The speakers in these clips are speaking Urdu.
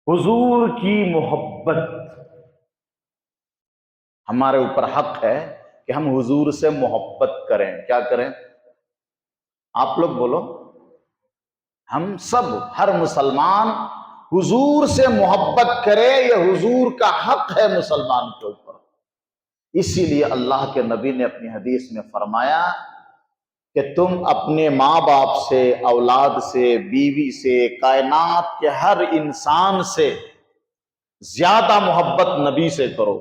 حضور کی محبت ہمارے اوپر حق ہے کہ ہم حضور سے محبت کریں. کیا کریں؟ آپ لوگ بولو. ہم سب، ہر مسلمان حضور سے محبت کرے، یہ حضور کا حق ہے مسلمان کے اوپر. اسی لیے اللہ کے نبی نے اپنی حدیث میں فرمایا کہ تم اپنے ماں باپ سے، اولاد سے، بیوی سے، کائنات کے ہر انسان سے زیادہ محبت نبی سے کرو.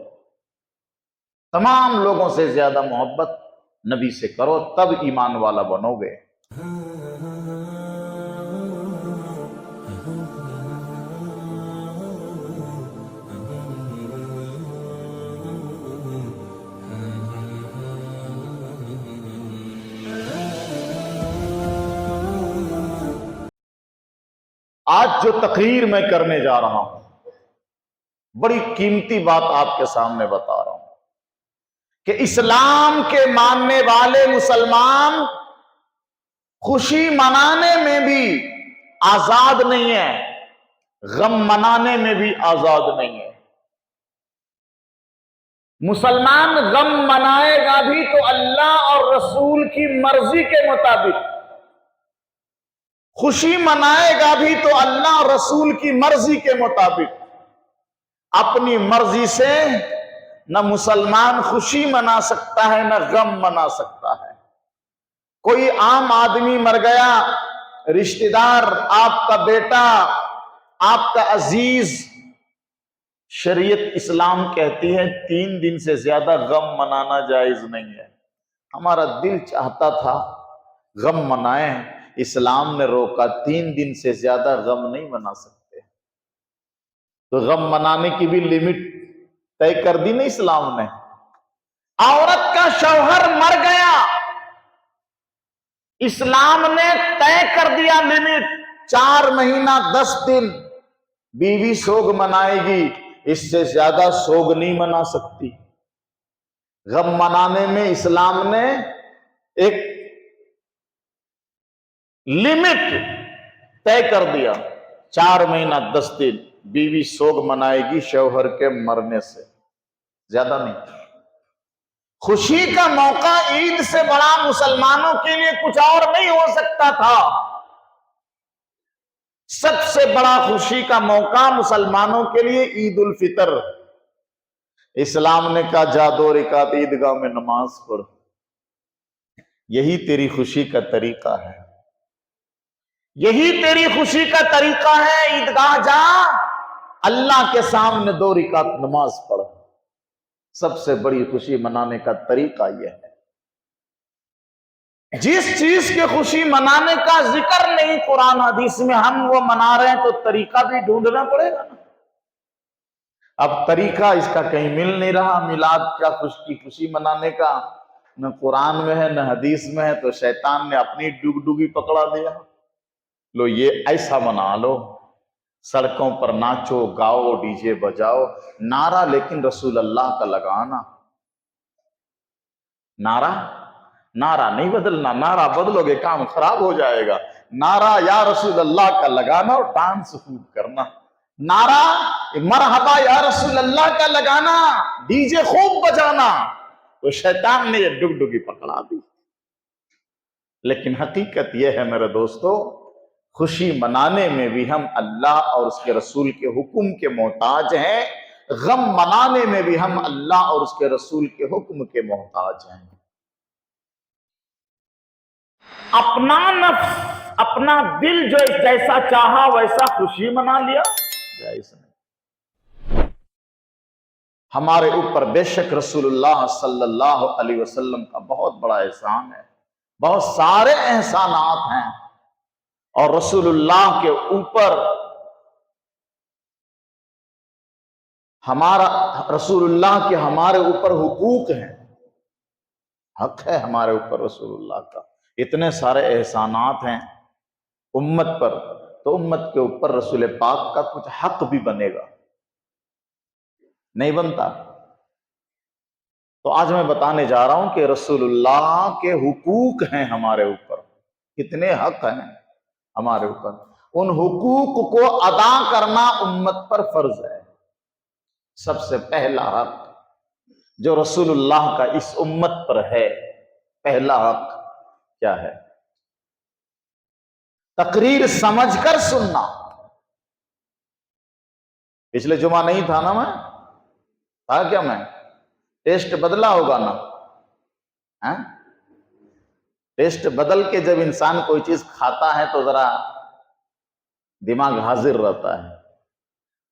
تمام لوگوں سے زیادہ محبت نبی سے کرو، تب ایمان والا بنو گے. آج جو تقریر میں کرنے جا رہا ہوں، بڑی قیمتی بات آپ کے سامنے بتا رہا ہوں کہ اسلام کے ماننے والے مسلمان خوشی منانے میں بھی آزاد نہیں ہے، غم منانے میں بھی آزاد نہیں ہے. مسلمان غم منائے گا بھی تو اللہ اور رسول کی مرضی کے مطابق، خوشی منائے گا بھی تو اللہ اور رسول کی مرضی کے مطابق. اپنی مرضی سے نہ مسلمان خوشی منا سکتا ہے، نہ غم منا سکتا ہے. کوئی عام آدمی مر گیا، رشتہ دار، آپ کا بیٹا، آپ کا عزیز، شریعت اسلام کہتی ہے 3 دن سے زیادہ غم منانا جائز نہیں ہے. ہمارا دل چاہتا تھا غم منائیں، اسلام نے روکا. 3 دن سے زیادہ غم نہیں منا سکتے. تو غم منانے کی بھی لمٹ طے کر دی نا اسلام نے. عورت کا شوہر مر گیا، اسلام نے طے کر دیا لمٹ 4 مہینہ 10 دن بیوی سوگ منائے گی، اس سے زیادہ سوگ نہیں منا سکتی. غم منانے میں اسلام نے ایک لمٹ طے کر دیا، 4 مہینہ 10 دن بیوی سوگ منائے گی شوہر کے مرنے سے زیادہ نہیں. خوشی کا موقع عید سے بڑا مسلمانوں کے لیے کچھ اور نہیں ہو سکتا تھا. سب سے بڑا خوشی کا موقع مسلمانوں کے لیے عید الفطر. اسلام نے کہا جا 2 رکعت عیدگاہ میں نماز پڑھ، یہی تیری خوشی کا طریقہ ہے، یہی تیری خوشی کا طریقہ ہے. عیدگاہ جا، اللہ کے سامنے 2 رکعت نماز پڑھ. سب سے بڑی خوشی منانے کا طریقہ یہ ہے. جس چیز کے خوشی منانے کا ذکر نہیں قرآن حدیث میں، ہم وہ منا رہے ہیں تو طریقہ بھی ڈھونڈنا پڑے گا نا. اب طریقہ اس کا کہیں مل نہیں رہا. میلاد کا خوشی منانے کا نہ قرآن میں ہے نہ حدیث میں ہے، تو شیطان نے اپنی ڈگڈگی پکڑا دیا. لو یہ ایسا منا لو، سڑکوں پر ناچو گاؤ ڈی جے بجاؤ، نعرہ لیکن رسول اللہ کا لگانا. نعرہ نہیں بدلنا. نعرہ بدلو گے کام خراب ہو جائے گا. نعرہ یا رسول اللہ کا لگانا اور ڈانس خوب کرنا. نعرہ مرحبا یا رسول اللہ کا لگانا، ڈی جے خوب بجانا. تو شیطان نے یہ ڈگڈگی پکڑا دی. لیکن حقیقت یہ ہے میرے دوستو، خوشی منانے میں بھی ہم اللہ اور اس کے رسول کے حکم کے محتاج ہیں، غم منانے میں بھی ہم اللہ اور اس کے رسول کے حکم کے محتاج ہیں. اپنا نفس، اپنا دل جو جیسا چاہا ویسا خوشی منا لیا، جائز نہیں. ہمارے اوپر بے شک رسول اللہ صلی اللہ علیہ وسلم کا بہت بڑا احسان ہے. بہت سارے احسانات ہیں، اور رسول اللہ کے اوپر رسول اللہ کے ہمارے اوپر حقوق ہیں. حق ہے ہمارے اوپر رسول اللہ کا. اتنے سارے احسانات ہیں امت پر، تو امت کے اوپر رسول پاک کا کچھ حق بھی بنے گا، نہیں بنتا. تو آج میں بتانے جا رہا ہوں کہ رسول اللہ کے حقوق ہیں ہمارے اوپر. کتنے حق ہیں ہمارے اوپر. ان حقوق کو ادا کرنا امت پر فرض ہے۔ سب سے پہلا حق جو رسول اللہ کا اس امت پر ہے، پہلا حق کیا ہے؟ تقریر سمجھ کر سننا۔ پچھلے جمعہ نہیں تھا نا، میں تھا کیا؟ میں ٹیسٹ بدلا ہوگا نا؟ ٹیسٹ بدل کے جب انسان کوئی چیز کھاتا ہے تو ذرا دماغ حاضر رہتا ہے۔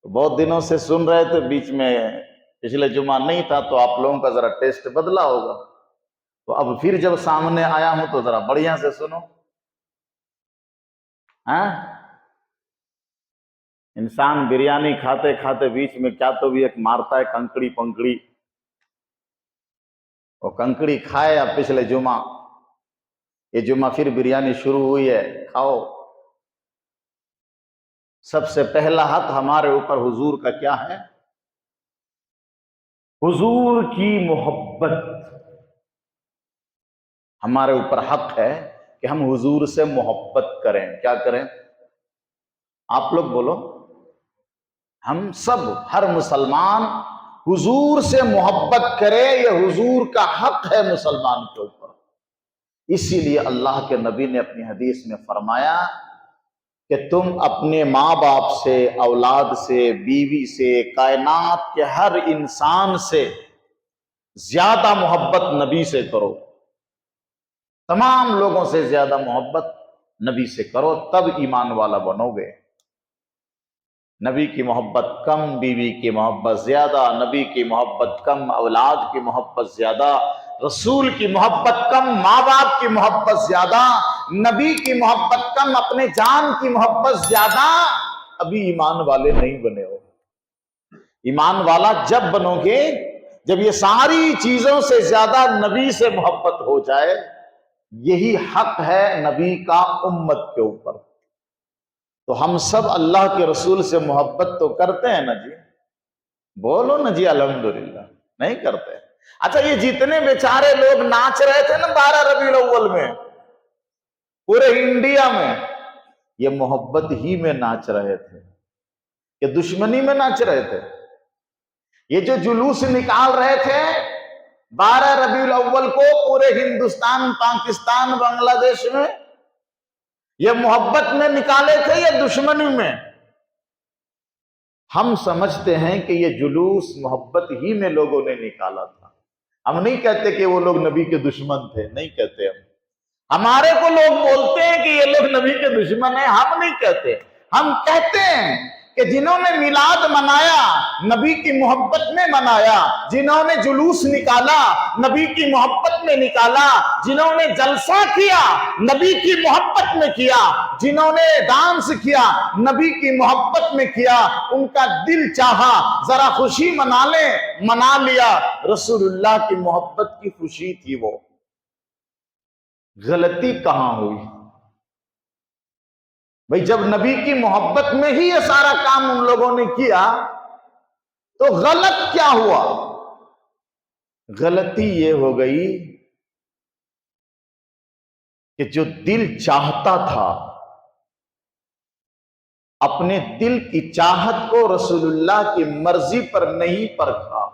تو بہت دنوں سے سن رہے تھے، بیچ میں پچھلے جمعہ نہیں تھا، تو آپ لوگوں کا ذرا ٹیسٹ بدلا ہوگا۔ تو اب پھر جب سامنے آیا ہوں تو ذرا بڑھیا سے سنو۔ انسان بریانی کھاتے کھاتے بیچ میں کیا تو بھی ایک مارتا ہے کنکڑی پنکڑی، وہ کنکڑی کھائے۔ اب پچھلے جمعہ، یہ جمعہ پھر بریانی شروع ہوئی ہے، کھاؤ۔ سب سے پہلا حق ہمارے اوپر حضور کا کیا ہے؟ حضور کی محبت۔ ہمارے اوپر حق ہے کہ ہم حضور سے محبت کریں۔ کیا کریں؟ آپ لوگ بولو۔ ہم سب، ہر مسلمان حضور سے محبت کرے، یہ حضور کا حق ہے مسلمان کے اوپر۔ اسی لیے اللہ کے نبی نے اپنی حدیث میں فرمایا کہ تم اپنے ماں باپ سے، اولاد سے، بیوی سے، کائنات کے ہر انسان سے زیادہ محبت نبی سے کرو۔ تمام لوگوں سے زیادہ محبت نبی سے کرو، تب ایمان والا بنو گے۔ نبی کی محبت کم، بیوی کی محبت زیادہ، نبی کی محبت کم، اولاد کی محبت زیادہ، رسول کی محبت کم، ماں باپ کی محبت زیادہ، نبی کی محبت کم، اپنے جان کی محبت زیادہ۔ ابھی ایمان والے نہیں بنے ہو۔ ایمان والا جب بنو گے جب یہ ساری چیزوں سے زیادہ نبی سے محبت ہو جائے۔ یہی حق ہے نبی کا امت کے اوپر۔ تو ہم سب اللہ کے رسول سے محبت تو کرتے ہیں نا جی؟ بولو نا جی الحمدللہ۔ نہیں کرتے؟ اچھا، یہ جتنے بیچارے لوگ ناچ رہے تھے نا 12 ربیع الاول میں پورے انڈیا میں، یہ محبت ہی میں ناچ رہے تھے کہ دشمنی میں ناچ رہے تھے؟ یہ جو جلوس نکال رہے تھے 12 ربیع الاول کو پورے ہندوستان، پاکستان، بنگلہ دیش میں، یہ محبت میں نکالے تھے یا دشمنی میں؟ ہم سمجھتے ہیں کہ یہ جلوس محبت ہی میں لوگوں نے نکالا تھا۔ ہم نہیں کہتے کہ وہ لوگ نبی کے دشمن تھے، نہیں کہتے ہم۔ ہمارے کو لوگ بولتے ہیں کہ یہ لوگ نبی کے دشمن ہیں، ہم نہیں کہتے۔ ہم کہتے ہیں کہ جنہوں نے میلاد منایا نبی کی محبت میں منایا، جنہوں نے جلوس نکالا نبی کی محبت میں نکالا، جنہوں نے جلسہ کیا نبی کی محبت میں کیا، جنہوں نے ڈانس کیا نبی کی محبت میں کیا، ان کا دل چاہا ذرا خوشی منا لیں، منا لیا۔ رسول اللہ کی محبت کی خوشی تھی وہ۔ غلطی کہاں ہوئی بھئی؟ جب نبی کی محبت میں ہی یہ سارا کام ان لوگوں نے کیا تو غلط کیا ہوا؟ غلطی یہ ہو گئی کہ جو دل چاہتا تھا، اپنے دل کی چاہت کو رسول اللہ کی مرضی پر نہیں پرکھا،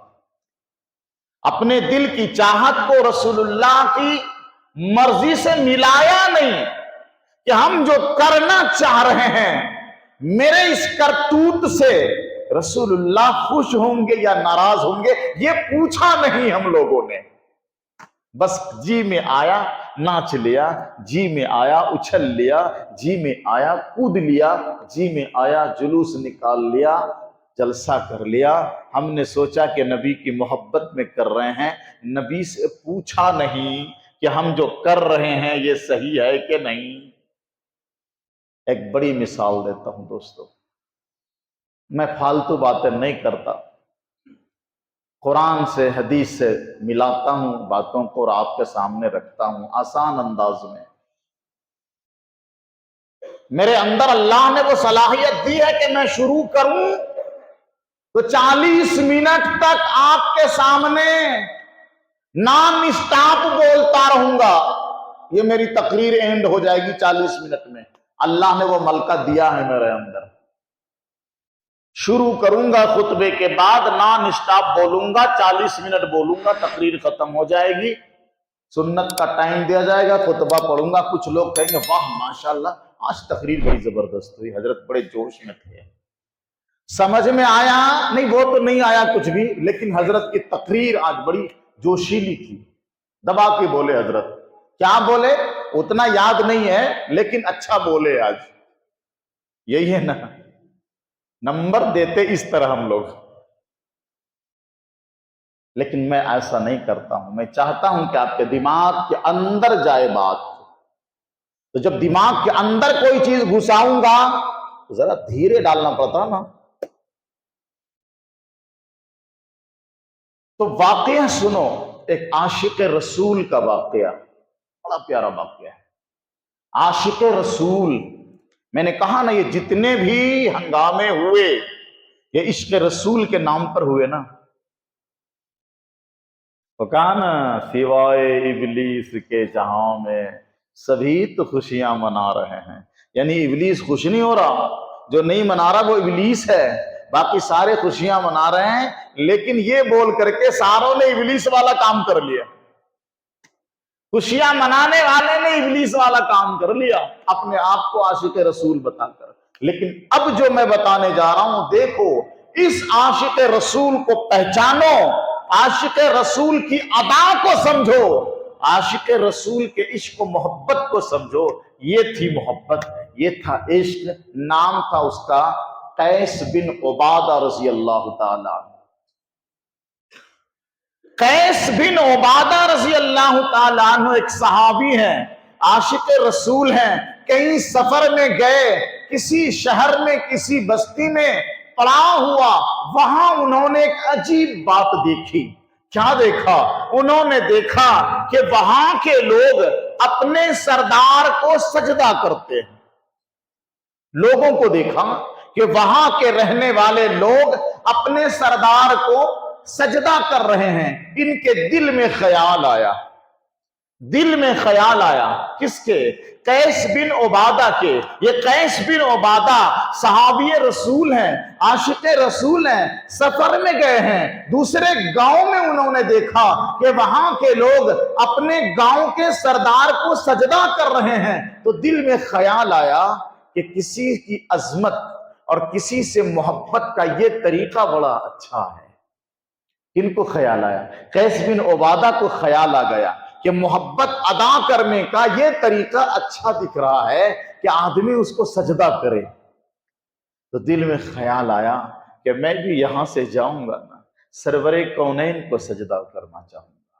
اپنے دل کی چاہت کو رسول اللہ کی مرضی سے ملایا نہیں کہ ہم جو کرنا چاہ رہے ہیں، میرے اس کرتوت سے رسول اللہ خوش ہوں گے یا ناراض ہوں گے، یہ پوچھا نہیں ہم لوگوں نے۔ بس جی میں آیا ناچ لیا، جی میں آیا اچھل لیا، جی میں آیا کود لیا، جی میں آیا جلوس نکال لیا، جلسہ کر لیا۔ ہم نے سوچا کہ نبی کی محبت میں کر رہے ہیں، نبی سے پوچھا نہیں کہ ہم جو کر رہے ہیں یہ صحیح ہے کہ نہیں۔ ایک بڑی مثال دیتا ہوں دوستو، میں فالتو باتیں نہیں کرتا، قرآن سے حدیث سے ملاتا ہوں باتوں کو اور آپ کے سامنے رکھتا ہوں آسان انداز میں۔ میرے اندر اللہ نے وہ صلاحیت دی ہے کہ میں شروع کروں تو 40 منٹ تک آپ کے سامنے نان اسٹاپ بولتا رہوں گا۔ یہ میری تقریر اینڈ ہو جائے گی 40 منٹ میں، اللہ نے وہ ملکہ دیا ہے میرے اندر. شروع کروں گا خطبے کے بعد، نان اسٹاپ بولوں گا، 40 منٹ بولوں گا، تقریر ختم ہو جائے گی، سنت کا ٹائم دیا جائے گا، خطبہ پڑھوں گا. کچھ لوگ کہیں گے واہ ماشاءاللہ آج تقریر بڑی زبردست ہوئی، حضرت بڑے جوش میں تھے. سمجھ میں آیا؟ نہیں، وہ تو نہیں آیا کچھ بھی، لیکن حضرت کی تقریر آج بڑی جوشیلی تھی. دبا کے بولے حضرت. کیا بولے اتنا یاد نہیں ہے، لیکن اچھا بولے آج. یہی ہے نا، نمبر دیتے اس طرح ہم لوگ. لیکن میں ایسا نہیں کرتا ہوں. میں چاہتا ہوں کہ آپ کے دماغ کے اندر جائے بات. تو جب دماغ کے اندر کوئی چیز گھساؤں گا تو ذرا دھیرے ڈالنا پڑتا نا. تو واقعہ سنو، ایک عاشق رسول کا واقعہ، بڑا پیارا واقعہ ہے. عاشق رسول، میں نے کہا نا یہ جتنے بھی ہنگامے ہوئے یہ عشق رسول کے نام پر ہوئے نا. تو کہا نا سوائے ابلیس کے جہاں میں سبھی تو خوشیاں منا رہے ہیں. یعنی ابلیس خوش نہیں ہو رہا، جو نہیں منا رہا وہ ابلیس ہے، باقی سارے خوشیاں منا رہے ہیں. لیکن یہ بول کر کے ساروں نے ابلیس والا کام کر لیا. خوشیاں منانے والے نے ابلیس والا کام کر لیا اپنے آپ کو عاشق رسول بتا کر. لیکن اب جو میں بتانے جا رہا ہوں، دیکھو اس عاشق رسول کو پہچانو، عاشق رسول کی ادا کو سمجھو، عاشق رسول کے عشق و محبت کو سمجھو. یہ تھی محبت، یہ تھا عشق. نام تھا اس کا قیس بن عبادہ رضی اللہ تعالی. قیس بن عبادہ رضی اللہ تعالیٰ عنہ ایک صحابی ہیں، عاشق رسول ہیں. کہیں سفر میں گئے، کسی شہر میں کسی بستی میں پڑا ہوا، وہاں انہوں نے ایک عجیب بات دیکھی. کیا دیکھا؟ انہوں نے دیکھا کہ وہاں کے لوگ اپنے سردار کو سجدہ کرتے ہیں. لوگوں کو دیکھا کہ وہاں کے رہنے والے لوگ اپنے سردار کو سجدہ کر رہے ہیں. ان کے دل میں خیال آیا، دل میں خیال آیا. کس کے؟ قیس بن عبادہ کے. یہ قیس بن عبادہ صحابی رسول ہیں، عاشق رسول ہیں، سفر میں گئے ہیں، دوسرے گاؤں میں انہوں نے دیکھا کہ وہاں کے لوگ اپنے گاؤں کے سردار کو سجدہ کر رہے ہیں. تو دل میں خیال آیا کہ کسی کی عظمت اور کسی سے محبت کا یہ طریقہ بڑا اچھا ہے. ان کو خیال آیا، قیس بن عبادہ کو خیال آ گیا کہ محبت ادا کرنے کا یہ طریقہ اچھا دکھ رہا ہے کہ آدمی اس کو سجدہ کرے. تو دل میں خیال آیا کہ میں بھی یہاں سے جاؤں گا نا سرور کونین کو سجدہ کرنا چاہوں گا،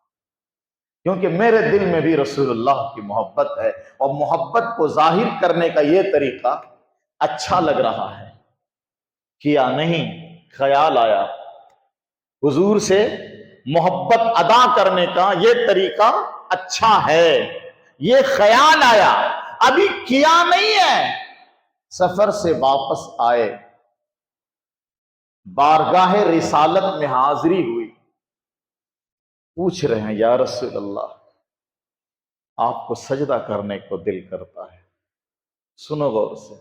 کیونکہ میرے دل میں بھی رسول اللہ کی محبت ہے اور محبت کو ظاہر کرنے کا یہ طریقہ اچھا لگ رہا ہے. کیا نہیں، خیال آیا حضور سے محبت ادا کرنے کا یہ طریقہ اچھا ہے. یہ خیال آیا، ابھی کیا نہیں ہے. سفر سے واپس آئے، بارگاہ رسالت میں حاضری ہوئی. پوچھ رہے ہیں یا رسول اللہ آپ کو سجدہ کرنے کو دل کرتا ہے. سنو غور سے،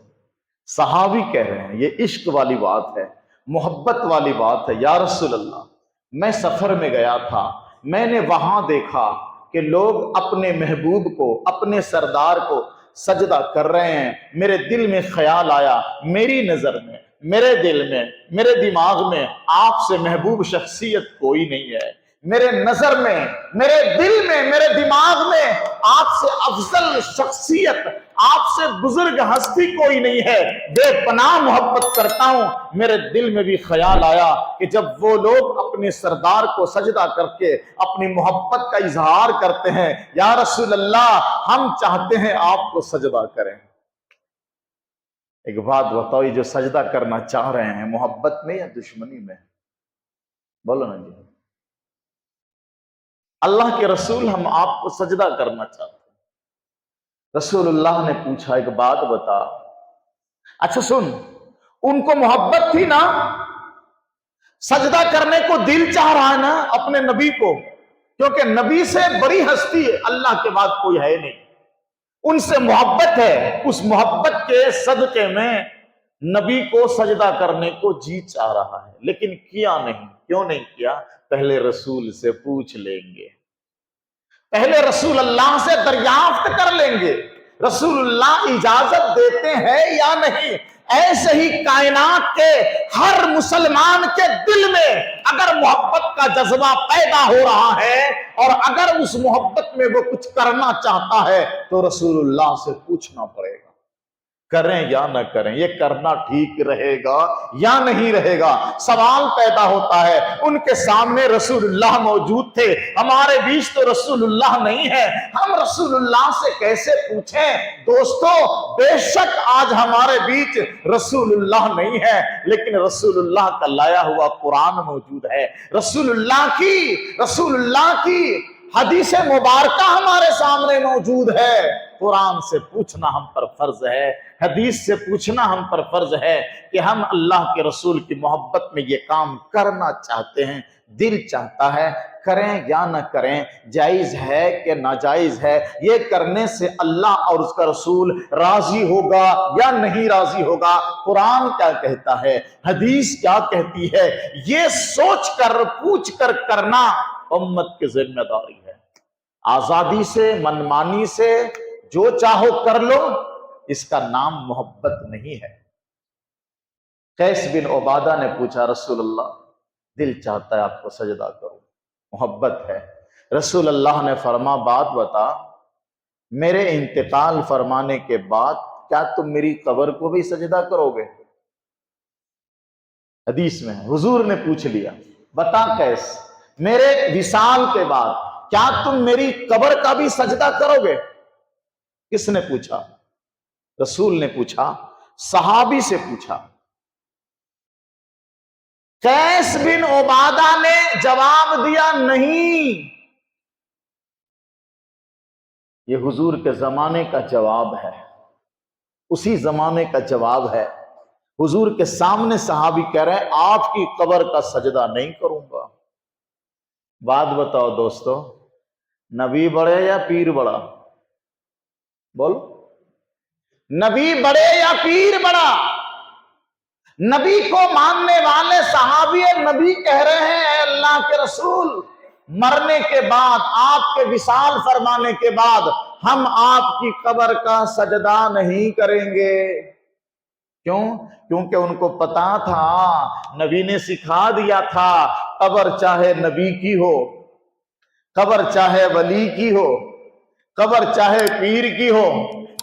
صحابی کہہ رہے ہیں یہ عشق والی بات ہے، محبت والی بات ہے. یا رسول اللہ میں سفر میں گیا تھا، میں نے وہاں دیکھا کہ لوگ اپنے محبوب کو، اپنے سردار کو سجدہ کر رہے ہیں. میرے دل میں خیال آیا، میری نظر میں، میرے دل میں، میرے دماغ میں آپ سے محبوب شخصیت کوئی نہیں ہے. میرے نظر میں، میرے دل میں، میرے دماغ میں آپ سے افضل شخصیت، آپ سے بزرگ ہستی کوئی نہیں ہے. بے پناہ محبت کرتا ہوں. میرے دل میں بھی خیال آیا کہ جب وہ لوگ اپنے سردار کو سجدہ کر کے اپنی محبت کا اظہار کرتے ہیں، یا رسول اللہ ہم چاہتے ہیں آپ کو سجدہ کریں. ایک بات بتاؤ، جو سجدہ کرنا چاہ رہے ہیں محبت میں یا دشمنی میں؟ بولو نا جی. اللہ کے رسول ہم آپ کو سجدہ کرنا چاہتے ہیں. رسول اللہ نے پوچھا ایک بات بتا. اچھا سن، ان کو محبت تھی نا، سجدہ کرنے کو دل چاہ رہا ہے نا اپنے نبی کو، کیونکہ نبی سے بڑی ہستی ہے اللہ کے بعد کوئی ہے نہیں. ان سے محبت ہے، اس محبت کے صدقے میں نبی کو سجدہ کرنے کو جی چاہ رہا ہے، لیکن کیا نہیں۔ کیوں نہیں کیا؟ پہلے رسول سے پوچھ لیں گے، پہلے رسول اللہ سے دریافت کر لیں گے، رسول اللہ اجازت دیتے ہیں یا نہیں۔ ایسے ہی کائنات کے ہر مسلمان کے دل میں اگر محبت کا جذبہ پیدا ہو رہا ہے اور اگر اس محبت میں وہ کچھ کرنا چاہتا ہے تو رسول اللہ سے پوچھنا پڑے گا، کریں یا نہ کریں، یہ کرنا ٹھیک رہے گا یا نہیں رہے گا۔ سوال پیدا ہوتا ہے، ان کے سامنے رسول اللہ موجود تھے، ہمارے بیچ تو رسول اللہ نہیں ہے، ہم رسول اللہ سے کیسے پوچھیں؟ دوستو، بے شک آج ہمارے بیچ رسول اللہ نہیں ہے، لیکن رسول اللہ کا لایا ہوا قرآن موجود ہے، رسول اللہ کی حدیث مبارکہ ہمارے سامنے موجود ہے۔ قرآن سے پوچھنا ہم پر فرض ہے، حدیث سے پوچھنا ہم پر فرض ہے کہ ہم اللہ کے رسول کی محبت میں یہ کام کرنا چاہتے ہیں، دل چاہتا ہے، کریں یا نہ کریں، جائز ہے کہ ناجائز ہے، یہ کرنے سے اللہ اور اس کا رسول راضی ہوگا یا نہیں راضی ہوگا، قرآن کیا کہتا ہے، حدیث کیا کہتی ہے، یہ سوچ کر پوچھ کر کرنا امت کی ذمہ داری ہے۔ آزادی سے، منمانی سے جو چاہو کر لو، اس کا نام محبت نہیں ہے۔ قیس بن عبادہ نے پوچھا، رسول اللہ دل چاہتا ہے آپ کو سجدہ کروں، محبت ہے۔ رسول اللہ نے فرما، بات بتا، میرے انتقال فرمانے کے بعد کیا تم میری قبر کو بھی سجدہ کرو گے؟ حدیث میں حضور نے پوچھ لیا، بتا قیس، میرے وصال کے بعد کیا تم میری قبر کا بھی سجدہ کرو گے؟ کس نے پوچھا؟ رسول نے پوچھا، صحابی سے پوچھا۔ قیس بن عبادہ نے جواب دیا، نہیں۔ یہ حضور کے زمانے کا جواب ہے، اسی زمانے کا جواب ہے۔ حضور کے سامنے صحابی کہہ رہے ہیں، آپ کی قبر کا سجدہ نہیں کروں گا۔ بات بتاؤ دوستو، نبی بڑے یا پیر بڑا؟ بولو، نبی بڑے یا پیر بڑا؟ نبی کو ماننے والے صحابی نبی کہہ رہے ہیں، اے اللہ کے رسول، مرنے کے بعد، آپ کے وصال فرمانے کے بعد ہم آپ کی قبر کا سجدہ نہیں کریں گے۔ کیوں؟ کیونکہ ان کو پتا تھا، نبی نے سکھا دیا تھا، قبر چاہے نبی کی ہو، قبر چاہے ولی کی ہو، قبر چاہے پیر کی ہو،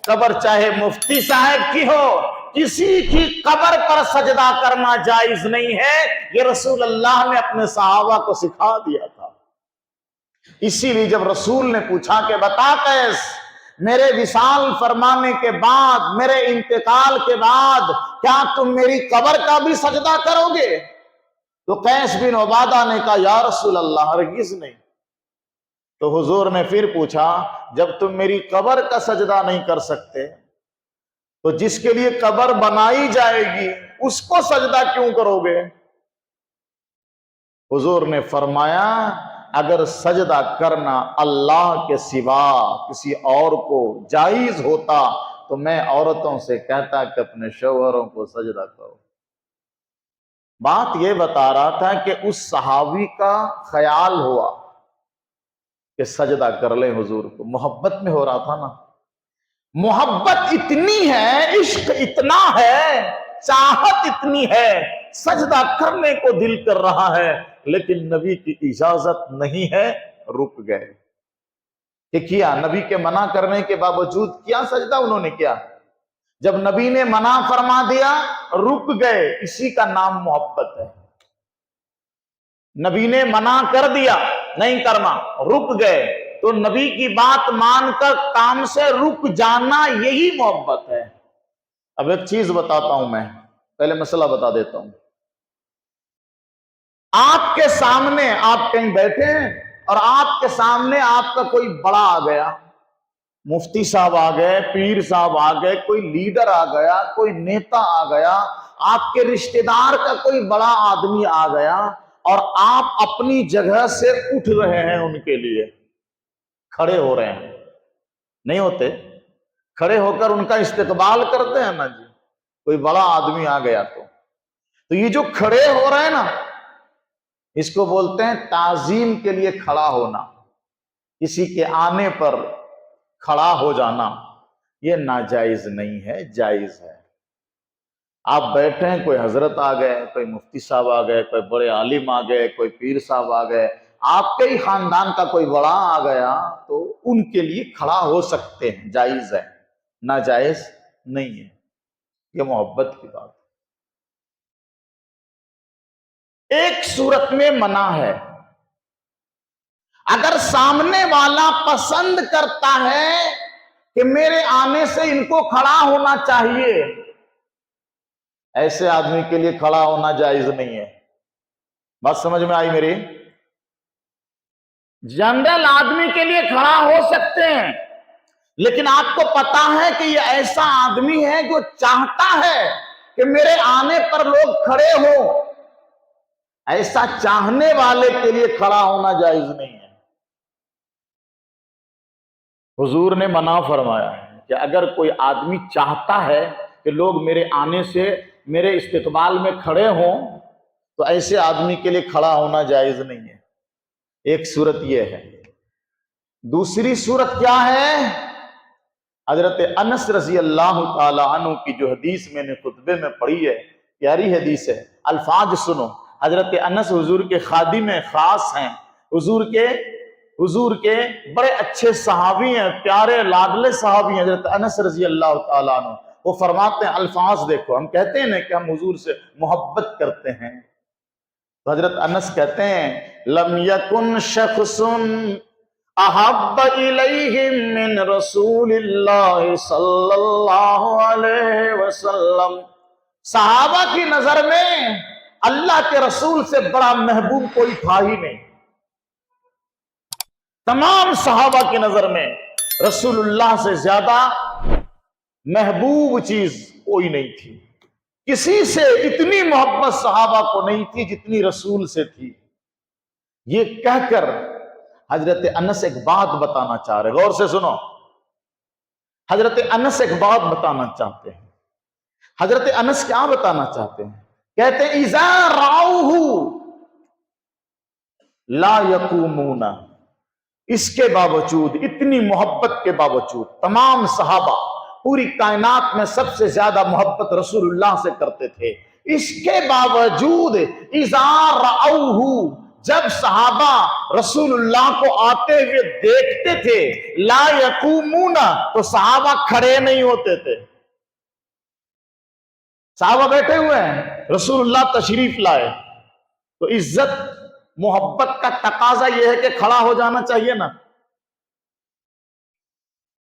قبر چاہے مفتی صاحب کی ہو، کسی کی قبر پر سجدہ کرنا جائز نہیں ہے۔ یہ رسول اللہ نے اپنے صحابہ کو سکھا دیا تھا۔ اسی لیے جب رسول نے پوچھا کہ بتا قیس، میرے وصال فرمانے کے بعد، میرے انتقال کے بعد کیا تم میری قبر کا بھی سجدہ کرو گے؟ تو قیس بن عبادہ نے کہا، یا رسول اللہ ہرگز نہیں۔ تو حضور نے پھر پوچھا، جب تم میری قبر کا سجدہ نہیں کر سکتے تو جس کے لیے قبر بنائی جائے گی اس کو سجدہ کیوں کرو گے؟ حضور نے فرمایا، اگر سجدہ کرنا اللہ کے سوا کسی اور کو جائز ہوتا تو میں عورتوں سے کہتا کہ اپنے شوہروں کو سجدہ کرو۔ بات یہ بتا رہا تھا کہ اس صحابی کا خیال ہوا کہ سجدہ کر لیں حضور کو، محبت میں ہو رہا تھا نا۔ محبت اتنی ہے، عشق اتنا ہے، چاہت اتنی ہے، سجدہ کرنے کو دل کر رہا ہے، لیکن نبی کی اجازت نہیں ہے، رک گئے۔ کہ کیا نبی کے منع کرنے کے باوجود کیا سجدہ انہوں نے کیا؟ جب نبی نے منع فرما دیا رک گئے، اسی کا نام محبت ہے۔ نبی نے منع کر دیا نہیں کرنا، رک گئے، تو نبی کی بات مان کر کام سے رک جانا، یہی محبت ہے۔ اب ایک چیز بتاتا ہوں، میں پہلے مسئلہ بتا دیتا ہوں۔ آپ کے سامنے، آپ کہیں بیٹھے ہیں اور آپ کے سامنے آپ کا کوئی بڑا آ گیا، مفتی صاحب آ گئے، پیر صاحب آ گئے، کوئی لیڈر آ گیا، کوئی نیتا آ گیا، آپ کے رشتہ دار کا کوئی بڑا آدمی آ گیا، اور آپ اپنی جگہ سے اٹھ رہے ہیں، ان کے لیے کھڑے ہو رہے ہیں، نہیں ہوتے؟ کھڑے ہو کر ان کا استقبال کرتے ہیں نا جی، کوئی بڑا آدمی آ گیا تو یہ جو کھڑے ہو رہے ہیں نا، اس کو بولتے ہیں تعظیم کے لیے کھڑا ہونا، کسی کے آنے پر کھڑا ہو جانا، یہ ناجائز نہیں ہے، جائز ہے۔ آپ بیٹھے ہیں، کوئی حضرت آ گئے، کوئی مفتی صاحب آ گئے، کوئی بڑے عالم آ گئے، کوئی پیر صاحب آ گئے، آپ کے ہی خاندان کا کوئی بڑا آ گیا تو ان کے لیے کھڑا ہو سکتے ہیں، جائز ہے، ناجائز نہیں ہے، یہ محبت کی بات ہے۔ ایک صورت میں منع ہے، اگر سامنے والا پسند کرتا ہے کہ میرے آنے سے ان کو کھڑا ہونا چاہیے، ایسے آدمی کے لیے کھڑا ہونا جائز نہیں ہے۔ بات سمجھ میں آئی میری؟ جنرل آدمی کے لیے کھڑا ہو سکتے ہیں، لیکن آپ کو پتا ہے کہ یہ ایسا آدمی ہے جو چاہتا ہے کہ میرے آنے پر لوگ کھڑے ہوں، ایسا چاہنے والے کے لیے کھڑا ہونا جائز نہیں ہے۔ حضور نے منع فرمایا ہے کہ اگر کوئی آدمی چاہتا ہے کہ لوگ میرے آنے سے میرے استقبال میں کھڑے ہوں تو ایسے آدمی کے لیے کھڑا ہونا جائز نہیں ہے۔ ایک صورت یہ ہے۔ دوسری صورت کیا ہے؟ حضرت انس رضی اللہ تعالی عنہ کی جو حدیث میں نے خطبے میں پڑھی ہے، پیاری حدیث ہے، الفاظ سنو۔ حضرت انس حضور کے خادم خاص ہیں، حضور کے بڑے اچھے صحابی ہیں، پیارے لاڈلے صحابی ہیں حضرت انس رضی اللہ تعالی عنہ۔ وہ فرماتے ہیں، الفاظ دیکھو، ہم کہتے ہیں نا کہ ہم حضور سے محبت کرتے ہیں، تو حضرت انس کہتے ہیں، لم یکن شخص احب الیہم من رسول اللہ صلی اللہ علیہ وسلم۔ صحابہ کی نظر میں اللہ کے رسول سے بڑا محبوب کوئی تھا ہی نہیں۔ تمام صحابہ کی نظر میں رسول اللہ سے زیادہ محبوب چیز کوئی نہیں تھی، کسی سے اتنی محبت صحابہ کو نہیں تھی جتنی رسول سے تھی۔ یہ کہہ کر حضرت انس ایک بات بتانا چاہ رہے، غور سے سنو، حضرت انس ایک بات بتانا چاہتے ہیں۔ حضرت انس کیا بتانا چاہتے ہیں؟ کہتے ہیں اذا رأوہ لا یقومون، اس کے باوجود، اتنی محبت کے باوجود، تمام صحابہ پوری کائنات میں سب سے زیادہ محبت رسول اللہ سے کرتے تھے، اس کے باوجود اذا رأوہ، جب صحابہ رسول اللہ کو آتے ہوئے دیکھتے تھے، لا یقومون، تو صحابہ کھڑے نہیں ہوتے تھے۔ صحابہ بیٹھے ہوئے ہیں، رسول اللہ تشریف لائے، تو عزت محبت کا تقاضا یہ ہے کہ کھڑا ہو جانا چاہیے نا۔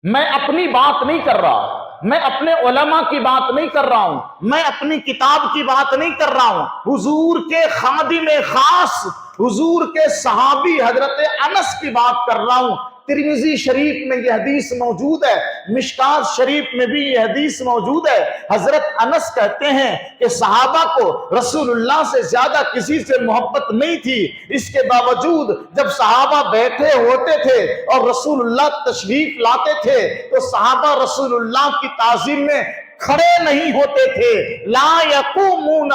میں اپنی بات نہیں کر رہا، میں اپنے علماء کی بات نہیں کر رہا ہوں، میں اپنی کتاب کی بات نہیں کر رہا ہوں، حضور کے خادم خاص، حضور کے صحابی حضرت انس کی بات کر رہا ہوں۔ ترمذی شریف میں یہ حدیث موجود ہے، مشکات شریف میں بھی یہ حدیث موجود ہے۔ حضرت انس کہتے ہیں کہ صحابہ کو رسول اللہ سے زیادہ کسی سے محبت نہیں تھی، اس کے باوجود جب صحابہ بیٹھے ہوتے تھے اور رسول اللہ تشریف لاتے تھے تو صحابہ رسول اللہ کی تعظیم میں کھڑے نہیں ہوتے تھے، لا یقومون۔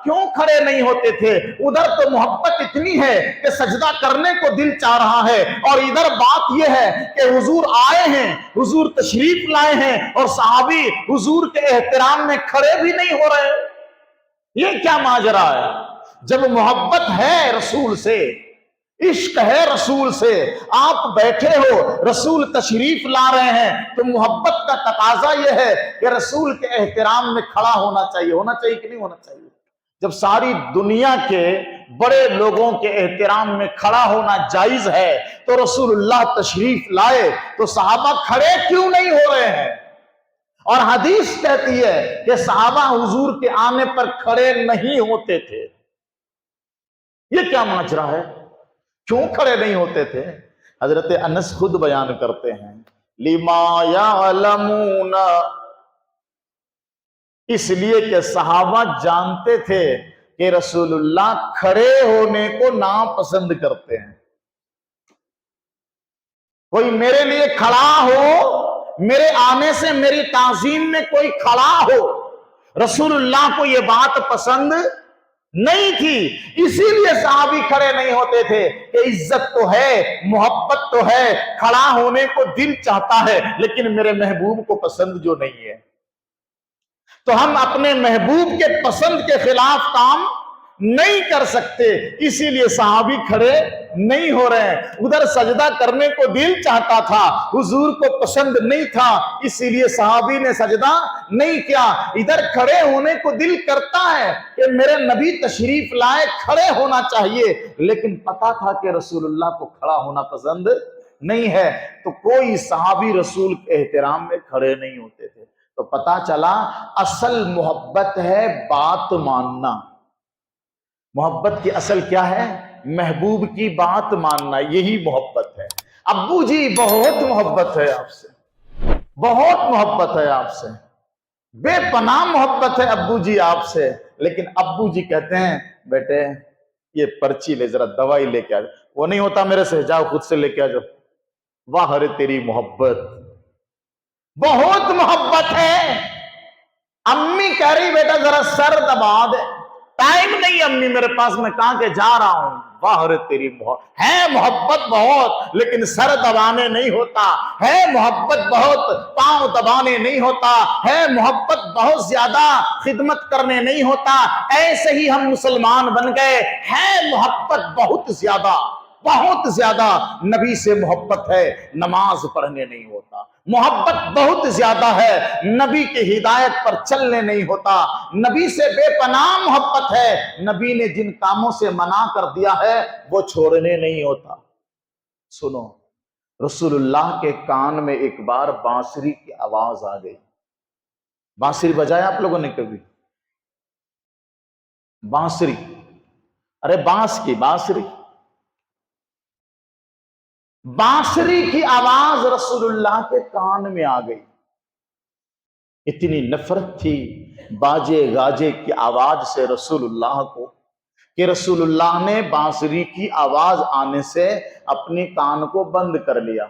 کیوں کھڑے نہیں ہوتے تھے؟ ادھر تو محبت اتنی ہے کہ سجدہ کرنے کو دل چاہ رہا ہے، اور ادھر بات یہ ہے کہ حضور آئے ہیں، حضور تشریف لائے ہیں، اور صحابی حضور کے احترام میں کھڑے بھی نہیں ہو رہے۔ یہ کیا ماجرا ہے؟ جب محبت ہے رسول سے، عشق ہے رسول سے، آپ بیٹھے ہو، رسول تشریف لا رہے ہیں، تو محبت کا تقاضا یہ ہے کہ رسول کے احترام میں کھڑا ہونا چاہیے۔ ہونا چاہیے کہ نہیں ہونا چاہیے؟ جب ساری دنیا کے بڑے لوگوں کے احترام میں کھڑا ہونا جائز ہے تو رسول اللہ تشریف لائے تو صحابہ کھڑے کیوں نہیں ہو رہے ہیں؟ اور حدیث کہتی ہے کہ صحابہ حضور کے آنے پر کھڑے نہیں ہوتے تھے۔ یہ کیا ماجرا ہے؟ کیوں کھڑے نہیں ہوتے تھے؟ حضرت انس خود بیان کرتے ہیں، لما یعلمون، اس لیے کہ صحابہ جانتے تھے کہ رسول اللہ کھڑے ہونے کو ناپسند کرتے ہیں۔ کوئی میرے لیے کھڑا ہو میرے آنے سے میری تعظیم میں کوئی کھڑا ہو۔ رسول اللہ کو یہ بات پسند نہیں تھی، اسی لیے صحابی کھڑے نہیں ہوتے تھے کہ عزت تو ہے، محبت تو ہے، کھڑا ہونے کو دل چاہتا ہے، لیکن میرے محبوب کو پسند جو نہیں ہے، تو ہم اپنے محبوب کے پسند کے خلاف کام نہیں کر سکتے، اسی لیے صحابی کھڑے نہیں ہو رہے ہیں۔ ادھر سجدہ کرنے کو دل چاہتا تھا، حضور کو پسند نہیں تھا، اسی لیے صحابی نے سجدہ نہیں کیا۔ ادھر کھڑے ہونے کو دل کرتا ہے کہ میرے نبی تشریف لائے، کھڑے ہونا چاہیے، لیکن پتا تھا کہ رسول اللہ کو کھڑا ہونا پسند نہیں ہے، تو کوئی صحابی رسول کے احترام میں کھڑے نہیں ہوتے تھے۔ تو پتا چلا اصل محبت ہے بات ماننا۔ محبت کی اصل کیا ہے؟ محبوب کی بات ماننا، یہی محبت ہے۔ ابو جی بہت محبت ہے آپ سے، بہت محبت ہے آپ سے، بے پناہ محبت ہے ابو جی آپ سے، لیکن ابو جی کہتے ہیں بیٹے یہ پرچی لے، ذرا دوائی لے کے آ جاؤ۔ وہ نہیں ہوتا میرے سے، جاؤ خود سے لے کے آ جاؤ۔ واہ رے تیری محبت، بہت محبت ہے۔ امی کہہ رہی بیٹا ذرا سر دبا دے، ٹائم نہیں امی میرے پاس، میں کہاں کے جا رہا ہوں۔ واہ رے تیری محبت ہے، محبت بہت، لیکن سر دبانے نہیں ہوتا ہے، محبت بہت پاؤں دبانے نہیں ہوتا ہے، محبت بہت زیادہ خدمت کرنے نہیں ہوتا۔ ایسے ہی ہم مسلمان بن گئے، ہے محبت بہت زیادہ، بہت زیادہ نبی سے محبت ہے، نماز پڑھنے نہیں ہوتا۔ محبت بہت زیادہ ہے، نبی کی ہدایت پر چلنے نہیں ہوتا۔ نبی سے بے پناہ محبت ہے، نبی نے جن کاموں سے منع کر دیا ہے وہ چھوڑنے نہیں ہوتا۔ سنو، رسول اللہ کے کان میں ایک بار بانسری کی آواز آ گئی۔ بانسری بجایا آپ لوگوں نے کبھی؟ بانسری، ارے بانس کی بانسری، بانسری کی آواز رسول اللہ کے کان میں آ گئی۔ اتنی نفرت تھی باجے گاجے کی آواز سے رسول اللہ کو کہ رسول اللہ نے بانسری کی آواز آنے سے اپنے کان کو بند کر لیا۔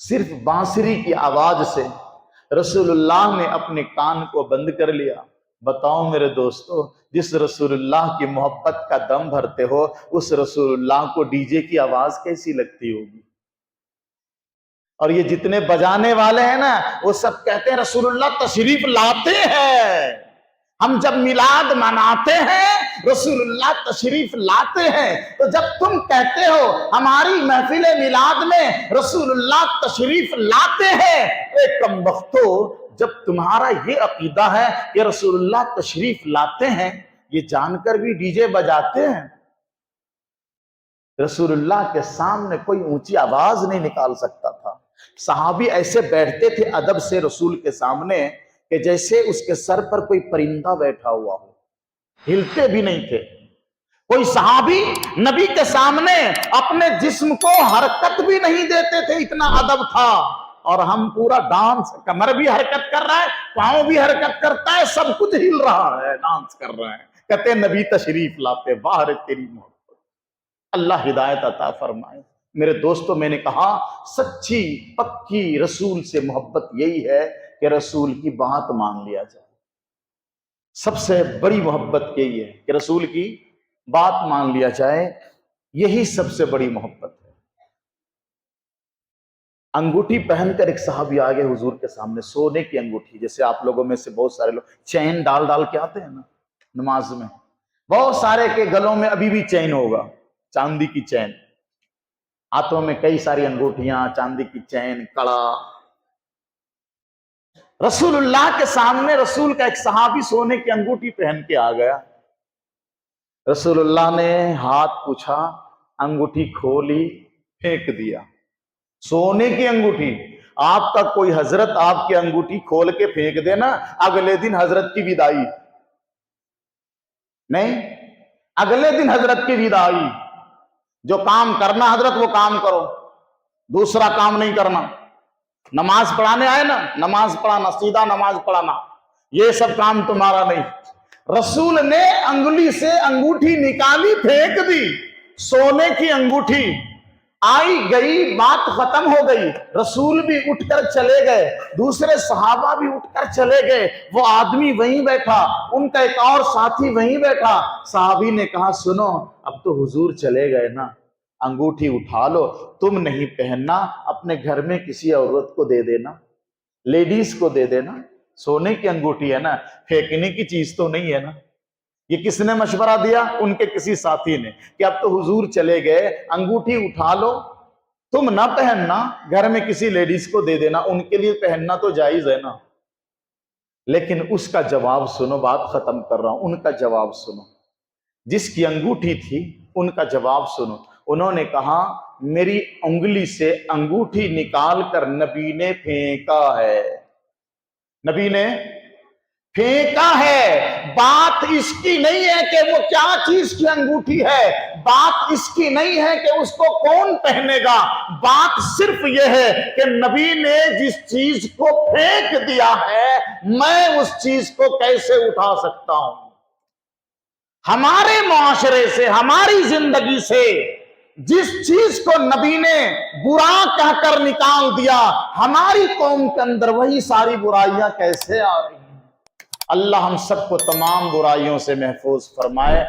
صرف بانسری کی آواز سے رسول اللہ نے اپنے کان کو بند کر لیا۔ بتاؤ میرے دوستو، جس رسول اللہ کی محبت کا دم بھرتے ہو، اس رسول اللہ کو ڈی جے کی آواز کیسی لگتی ہوگی؟ اور یہ جتنے بجانے والے ہیں نا، وہ سب کہتے ہیں رسول اللہ تشریف لاتے ہیں، ہم جب میلاد مناتے ہیں رسول اللہ تشریف لاتے ہیں۔ تو جب تم کہتے ہو ہماری محفل میلاد میں رسول اللہ تشریف لاتے ہیں، اے کم بختو، جب تمہارا یہ عقیدہ ہے کہ رسول اللہ تشریف لاتے ہیں، یہ جان کر بھی ڈی جے بجاتے ہیں۔ رسول اللہ کے سامنے کوئی اونچی آواز نہیں نکال سکتا تھا۔ صحابی ایسے بیٹھتے تھے ادب سے رسول کے سامنے کہ جیسے اس کے سر پر کوئی پرندہ بیٹھا ہوا ہو، ہلتے بھی نہیں تھے۔ کوئی صحابی نبی کے سامنے اپنے جسم کو حرکت بھی نہیں دیتے تھے، اتنا ادب تھا۔ اور ہم پورا ڈانس، کمر بھی حرکت کر رہا ہے، پاؤں بھی حرکت کرتا ہے، سب کچھ ہل رہا ہے، ڈانس کر رہے ہیں، کہتے ہیں نبی تشریف لاتے۔ باہر تیری محبت، اللہ ہدایت عطا فرمائے۔ میرے دوستو، میں نے کہا سچی پکی رسول سے محبت یہی ہے کہ رسول کی بات مان لیا جائے۔ سب سے بڑی محبت یہی ہے کہ رسول کی بات مان لیا جائے، یہی سب سے بڑی محبت ہے۔ انگوٹھی پہن کر ایک صحابی آگے حضور کے سامنے، سونے کی انگوٹھی، جیسے آپ لوگوں میں سے بہت سارے لوگ چین ڈال ڈال کے آتے ہیں نا نماز میں، بہت سارے کے گلوں میں ابھی بھی چین ہوگا، چاندی کی چین، ہاتھوں میں کئی ساری انگوٹھیاں، چاندی کی چین، کڑا۔ رسول اللہ کے سامنے رسول کا ایک صحابی سونے کی انگوٹھی پہن کے آ گیا۔ رسول اللہ نے ہاتھ پوچھا، انگوٹھی کھولی، پھینک دیا۔ سونے کی انگوٹھی، آپ کا کوئی حضرت آپ کی انگوٹھی کھول کے پھینک دینا، اگلے دن حضرت کی وداعی نہیں، اگلے دن حضرت کی وداعی۔ جو کام کرنا حضرت وہ کام کرو، دوسرا کام نہیں کرنا۔ نماز پڑھانے آئے نا، نماز پڑھانا، سیدھا نماز پڑھانا، یہ سب کام تمہارا نہیں۔ رسول نے انگلی سے انگوٹھی نکالی، پھینک دی، سونے کی انگوٹھی۔ آئی گئی بات ختم ہو گئی، رسول بھی اٹھ کر چلے گئے، دوسرے صحابہ بھی اٹھ کر چلے گئے، وہ آدمی وہیں بیٹھا، ان کا ایک اور ساتھی وہیں بیٹھا۔ صحابی نے کہا سنو، اب تو حضور چلے گئے نا، انگوٹھی اٹھا لو، تم نہیں پہننا، اپنے گھر میں کسی عورت کو دے دینا، لیڈیز کو دے دینا، سونے کی انگوٹھی ہے نا، پھینکنے کی چیز تو نہیں ہے نا۔ یہ کس نے مشورہ دیا؟ ان کے کسی ساتھی نے، کہ اب تو حضور چلے گئے، انگوٹھی اٹھا لو، تم نہ پہننا، گھر میں کسی لیڈیز کو دے دینا، ان کے لیے پہننا تو جائز ہے نا۔ لیکن اس کا جواب سنو، بات ختم کر رہا ہوں، ان کا جواب سنو، جس کی انگوٹھی تھی ان کا جواب سنو۔ انہوں نے کہا میری انگلی سے انگوٹھی نکال کر نبی نے پھینکا ہے، نبی نے پھینکا ہے۔ بات اس کی نہیں ہے کہ وہ کیا چیز کی انگوٹھی ہے، بات اس کی نہیں ہے کہ اس کو کون پہنے گا، بات صرف یہ ہے کہ نبی نے جس چیز کو پھینک دیا ہے میں اس چیز کو کیسے اٹھا سکتا ہوں۔ ہمارے معاشرے سے، ہماری زندگی سے جس چیز کو نبی نے برا کہہ کر نکال دیا، ہماری قوم کے اندر وہی ساری برائیاں کیسے آ رہی ہیں۔ اللہ ہم سب کو تمام برائیوں سے محفوظ فرمائے۔